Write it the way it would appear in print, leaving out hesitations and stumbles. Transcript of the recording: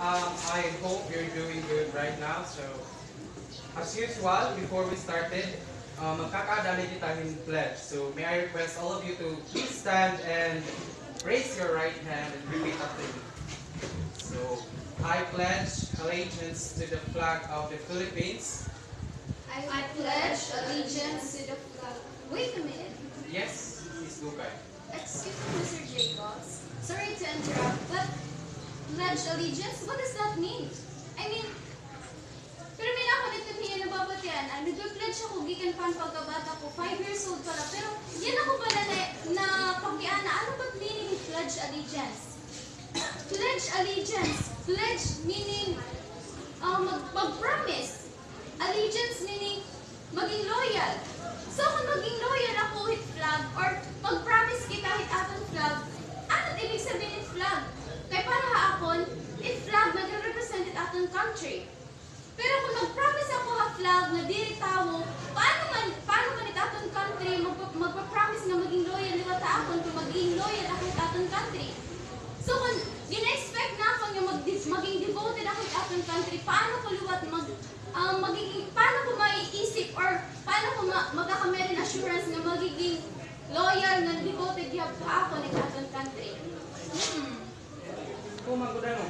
I hope you're doing good right now. So, as usual, before we started, magkakadali kita in pledge. So, may I request all of you to please stand and raise your right hand and repeat after me. So, I pledge allegiance to the flag of the Philippines. I pledge allegiance to the flag. Wait a minute. Yes, Ms. Lukay. Excuse me, Mr. Jacobs. Sorry to interrupt, but pledge allegiance, what does that mean? I mean, pero may ako nito niya nababatian. Nag-pledge ako gikan pan pagkabata ko, 5 years old pala. Pero yan ako pala na pagkiana. Ano ba meaning pledge allegiance? Pledge allegiance. Pledge meaning mag-promise. Allegiance meaning maging loyal. So kung maging loyal ako with flag or mag-promise kita with atong flag, ano't ibig sabihin ng flag? Kaya para haakon, if flag mag-represent it atong country. Pero kung mag-promise ako ha flag na dili tawo, paano man it atong country magpa-promise na maging loyal liwat akon kung maging loyal ako with atong country? So kung gina-expect na ako nga maging devoted ako with atong country, paano ko liwat paano ko maiisip or paano ko magkakameron assurance na magiging loyal na devoted yap ka ako ng atong country? Kung magudano,